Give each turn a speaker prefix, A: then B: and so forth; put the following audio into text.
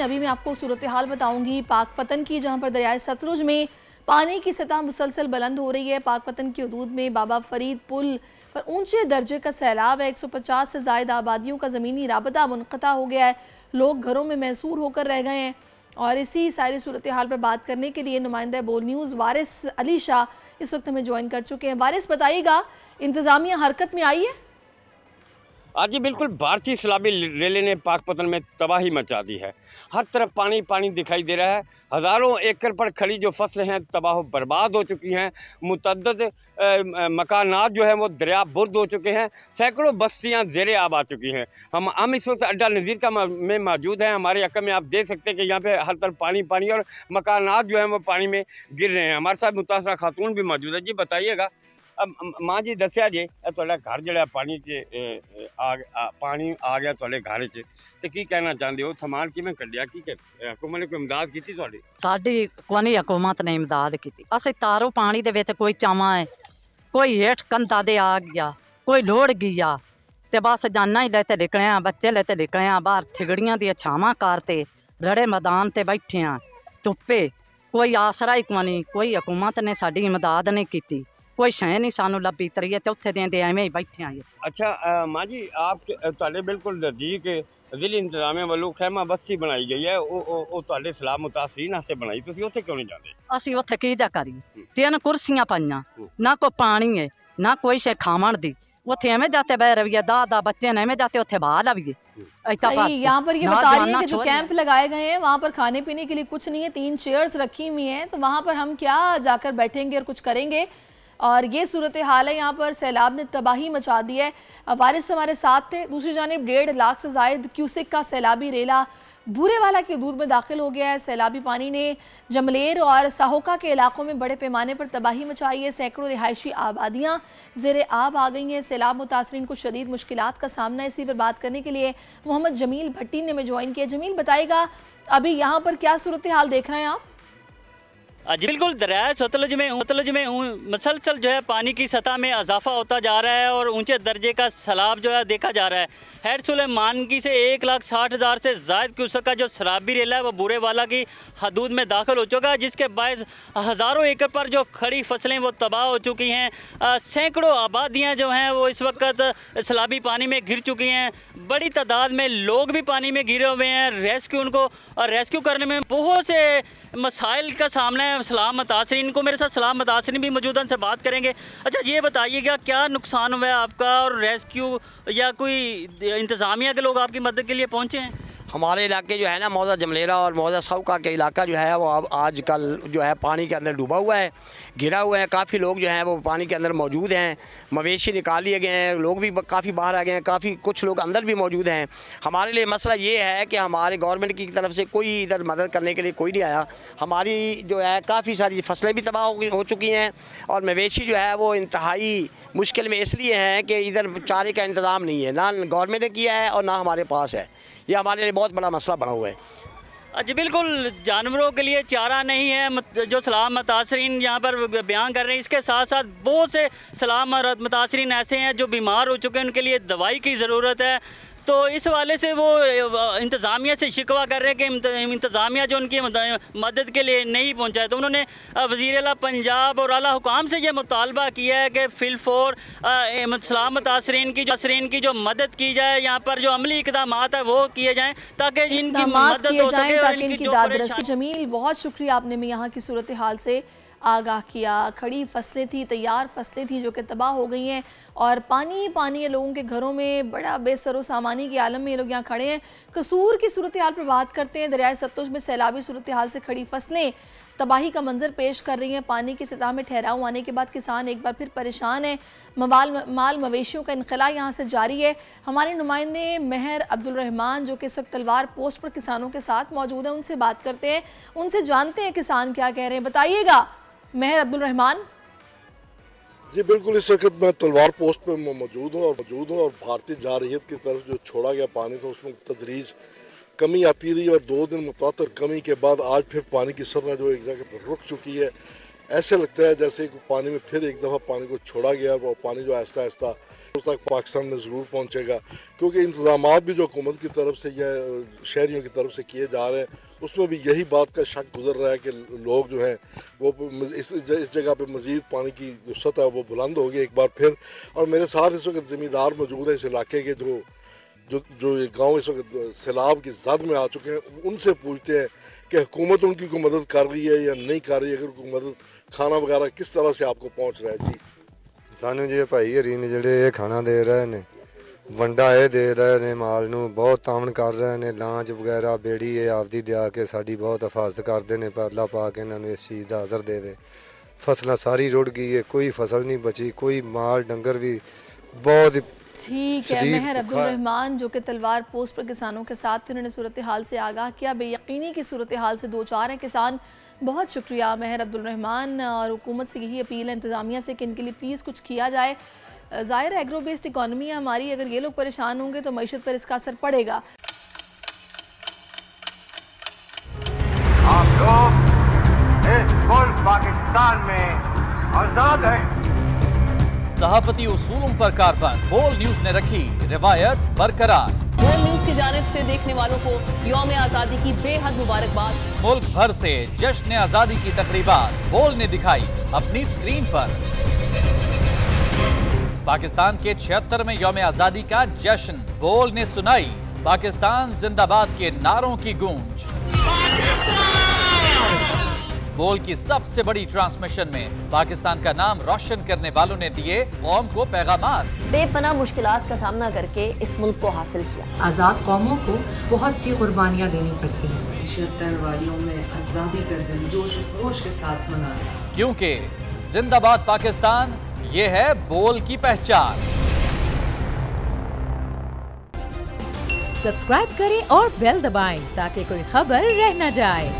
A: अभी मैं आपको सूरत हाल बताऊंगी पाकपतन की, जहां पर दरियाए सतलुज में पानी की सतह मुसलसल बुलंद हो रही है। पाकपतन की हदूद में बाबा फरीद पुल पर ऊंचे दर्जे का सैलाब है। 150 से ज़ायद आबादियों का ज़मीनी राबता मुनक़ता हो गया है। लोग घरों में महसूर होकर रह गए हैं। और इसी सारी सूरत हाल पर बात करने के लिए नुमाइंदा बोल न्यूज़ वारिस अली शाह इस वक्त हमें ज्वाइन कर चुके हैं। वारिस, बताइएगा, इंतज़ामिया हरकत में आई है?
B: आज जी बिल्कुल भारतीय सैलाबी रेले ने पाकपतन में तबाही मचा दी है। हर तरफ पानी पानी दिखाई दे रहा है। हज़ारों एकड़ पर खड़ी जो फसलें हैं तबाह बर्बाद हो चुकी हैं। मुतअद्दिद मकानात जो है वो दरिया बुर्द हो चुके हैं। सैकड़ों बस्तियां ज़ेरे आब आ चुकी हैं। हम इस वक्त अड्डा नज़ीर का में मौजूद हैं। हमारे हक़ में आप देख सकते हैं कि यहाँ पे हर तरफ पानी पानी और मकानात जो हैं वो पानी में गिर रहे हैं। हमारे साथ मुतासरा खातून भी मौजूद है। जी बताइएगा, अब माँ जी दसिया जे तुहाडा घर जिहड़ा पानी च पानी आ गया तुहाडे घर च ते की कहना चाहते हो? समान किवें कड्ढिया? की हुकूमत ने कोई इमदाद कीती तुहाडी?
C: साडी कोई हुकूमत ने इमदाद की। अस तारो पानी दे विच कोई चावा है, कोई हेठ कंधा दे आ गया, कोई लोड़ गया ते बस जाना ही लेते निकले, बच्चे लेते निकले बाहर थिगड़ियां दी छावां करते रड़े मैदान ते बैठे हैं धुप्पे। कोई आसरा ही कोई, कोई हुकूमत ने साडी इमदाद नहीं की, कोई शय नहीं सानू लभी। त्रीए चौथे दिन दे एवें ही बैठे हैं।
B: अच्छा माँ जी, आप तुहाडे बिल्कुल नज़दीक जिले इंतजामिया वालों खैमा बस्ती बनाई गई है, वो तुहाडे सलाह मुतासरीन वास्ते बनाई, तुसीं उत्थे क्यों नहीं जाते?
C: असीं उत्थे कीदा करिए? 3 कुर्सियां पाइयां, ना कोई पानी है ना कोई शे खावन दी। उत्थे एवें जाते बह रही है, 10 बच्चे ने एवें जाते उत्थे बहा लवीए।
A: यहाँ पर ये बता रही है कि जो कैंप लगाए गए हैं वहाँ पर खाने पीने के लिए कुछ नहीं है, 3 चेयर्स रखी हुई हैं, तो वहाँ पर हम क्या जाकर बैठेंगे और कुछ करेंगे? और ये सूरत हाल है। यहाँ पर सैलाब ने तबाही मचा दी है। वारिस हमारे साथ थे। दूसरी जानिब 1.5 लाख से ज़ायद क्यूसिक का सैलाबी रेला बूरेवाला की हदूद में दाखिल हो गया है। सैलाबी पानी ने जमलेर और साहोका के इलाकों में बड़े पैमाने पर तबाही मचाई है। सैकड़ों रिहायशी आबादियाँ ज़ेरे आब आ गई हैं। सैलाब मुतासरीन को शदीद मुश्किलात का सामना है। इसी पर बात करने के लिए मोहम्मद जमील भट्टी ने हमें ज्वाइन किया। जमील, बताइएगा, अभी यहाँ पर क्या सूरत हाल देख रहे हैं आप?
D: जी बिल्कुल, दरिया सतलुज में मुसलसल जो है पानी की सतह में इजाफा होता जा रहा है और ऊंचे दर्जे का सैलाब जो है देखा जा रहा है। हैड सुलेमानगी से 1,60,000 से ज़ायद क्यूसेक का जो सैलाबी रेला है वो बूरेवाला की हदूद में दाखिल हो चुका है, जिसके बायस हज़ारों एकड़ पर जो खड़ी फसलें वो तबाह हो चुकी हैं। सैकड़ों आबादियाँ जो हैं वो इस वक्त सैलाबी पानी में घिर चुकी हैं। बड़ी तादाद में लोग भी पानी में घिरे हुए हैं। रेस्क्यू करने में बहुत से मसाइल का सामना है सलाम मुतासरीन को। मेरे साथ सलाम मुतासरीन भी मौजूद हैं, उनसे बात करेंगे। अच्छा, ये बताइएगा, क्या नुकसान हुआ है आपका और रेस्क्यू या कोई इंतज़ामिया के लोग आपकी मदद के लिए पहुँचे हैं?
E: हमारे इलाके जो है ना, मौजा जमलेरा और मौजा साहोका के इलाका जो है वो अब आजकल जो है पानी के अंदर डूबा हुआ है, घिरा हुआ है। काफ़ी लोग जो हैं वो पानी के अंदर मौजूद हैं। मवेशी निकाल लिए गए हैं, लोग भी काफ़ी बाहर आ गए हैं, काफ़ी कुछ लोग अंदर भी मौजूद हैं। हमारे लिए मसला ये है कि हमारे गवर्नमेंट की तरफ से कोई इधर मदद करने के लिए कोई नहीं आया। हमारी जो है काफ़ी सारी फसलें भी तबाह हो चुकी हैं और मवेशी जो है वो इंतहाई मुश्किल में इसलिए हैं कि इधर चारे का इंतज़ाम नहीं है, ना गवर्नमेंट ने किया है और ना हमारे पास है। ये हमारे लिए बहुत बड़ा मसला बना हुआ है।
D: जी बिल्कुल, जानवरों के लिए चारा नहीं है जो सलाम मुतासरीन यहाँ पर बयान कर रहे हैं। इसके साथ साथ बहुत से सलाम मुतासरीन ऐसे हैं जो बीमार हो चुके हैं, उनके लिए दवाई की ज़रूरत है। तो इस वाले से वो इंतज़ामिया से शिकवा कर रहे हैं कि इंतज़ामिया जो उनकी मदद के लिए नहीं पहुँचा है। तो उन्होंने वज़ीर आला पंजाब और आला हुकाम से ये मुतालबा किया है कि फिलफोर सलाम मुतासरीन की जो मदद की जाए, यहाँ पर जो अमली इक़दाम है वो किए जाएँ ताकि इनकी मदद हो सके और इनकी दाद रसी।
A: जमील, बहुत शुक्रिया, आपने भी यहाँ की सूरत हाल से आगाह किया। खड़ी फसलें थी, तैयार फसलें थी जो कि तबाह हो गई हैं और पानी पानी है लोगों के घरों में। बड़ा बेसरो सामानी के आलम में ये लोग यहाँ खड़े हैं। कसूर की सूरत हाल पर बात करते हैं। दरियाए सतलुज में सैलाबी सूरत हाल से खड़ी फसलें तबाही का मंजर पेश कर रही हैं। पानी की सतह में ठहराव आने के बाद किसान एक बार फिर परेशान हैं। माल मवेशियों का इनखला यहाँ से जारी है। हमारे नुमाइंदे महर अब्दुल रहमान जो कि इस वक्त तलवार पोस्ट पर किसानों के साथ मौजूद हैं, उनसे बात करते हैं, उनसे जानते हैं किसान क्या कह रहे हैं। बताइएगा महर अब्दुल रहमान।
F: जी बिल्कुल, इस वक्त मैं तलवार पोस्ट पे मौजूद हूँ और भारतीय जारहियत की तरफ जो छोड़ा गया पानी था उसमें तदरीज कमी आती रही और 2 दिन मुतवातर कमी के बाद आज फिर पानी की सतह जो एक जगह पर रुक चुकी है। ऐसे लगता है जैसे पानी में फिर एक दफ़ा पानी को छोड़ा गया और पानी जो आहिस्ता आहिस्ता उस तक पाकिस्तान में ज़रूर पहुंचेगा, क्योंकि इंतजाम भी जो हुकूमत की तरफ से या शहरियों की तरफ से किए जा रहे हैं उसमें भी यही बात का शक गुजर रहा है कि लोग जो हैं वो इस जगह पे मज़ीद पानी की जो सतह है वो बुलंद होगी एक बार फिर। और मेरे साथ इस वक्त ज़मींदार मौजूद है इस इलाके के, जो ये गाँव इस वक्त सैलाब की जद में आ चुके हैं, उनसे पूछते हैं कि हुकूमत उनकी कोई मदद कर रही है या नहीं कर रही है, अगर कोई मदद खाना वगैरह किस तरह से आपको पहुँच रहा है। जी
G: सानू जी भाई हरी ने ਜਿਹੜੇ ਖਾਣਾ ਦੇ ਰਹੇ ਨੇ, ਵੰਡਾ ਇਹ ਦੇ ਰਹੇ ਨੇ, ਮਾਲ ਨੂੰ ਬਹੁਤ ਤਾਮਣ ਕਰ ਰਹੇ ਨੇ, ਲਾਂਚ ਵਗੈਰਾ ਬੇੜੀ ਇਹ ਆਪਦੀ ਦਿਆ ਕੇ ਸਾਡੀ ਬਹੁਤ ਹਿਫਾਜ਼ਤ ਕਰਦੇ ਨੇ। ਪਰਲਾ ਪਾ ਕੇ ਇਹਨਾਂ ਨੂੰ ਇਸ ਚੀਜ਼ ਦਾ ਅਜ਼ਰ ਦੇਵੇ। ਫਸਲਾਂ ਸਾਰੀ ਰੁੜ ਗਈ ਹੈ, ਕੋਈ ਫਸਲ नहीं बची, कोई माल डंगर भी बहुत।
A: ठीक है, मेहर अब्दुल रहमान जो कि तलवार पोस्ट पर किसानों के साथ थे, उन्होंने सूरत हाल से आगाह किया। बेयकीनी की सूरत हाल से दो चार हैं किसान। बहुत शुक्रिया मेहर अब्दुल रहमान। और हुकूमत से यही अपील है इंतज़ामिया से कि इनके लिए प्लीज़ कुछ किया जाए। ज़ाहिर है एग्रो बेस्ड इकॉनमी है हमारी, अगर ये लोग परेशान होंगे तो मईशत पर इसका असर पड़ेगा।
H: आप लोग इस मुल्क पाकिस्तान में आज़ाद हैं।
I: सहाफती उसूलों पर कारबंद बोल न्यूज ने रखी रिवायत बरकरार।
J: बोल न्यूज की जानिब से देखने वालों को यौम आज़ादी की बेहद मुबारकबाद।
I: मुल्क भर से जश्न आज़ादी की तकरीबात बोल ने दिखाई अपनी स्क्रीन पर। पाकिस्तान के 76वें यौम आज़ादी का जश्न बोल ने सुनाई पाकिस्तान जिंदाबाद के नारों की गूंज। बोल की सबसे बड़ी ट्रांसमिशन में पाकिस्तान का नाम रोशन करने वालों ने दिए कौम को पैगाम।
J: बेपनाह मुश्किलात का सामना करके इस मुल्क को हासिल किया।
K: आज़ाद कौमों को बहुत सी कुर्बानियाँ देनी पड़ती हैं।
L: 76 वारियों में आज़ादी का दिन जोश खरोश के साथ मना,
I: क्योंकि जिंदाबाद पाकिस्तान ये है बोल की पहचान।
M: सब्सक्राइब करें और बेल दबाएं ताकि कोई खबर रह न जाए।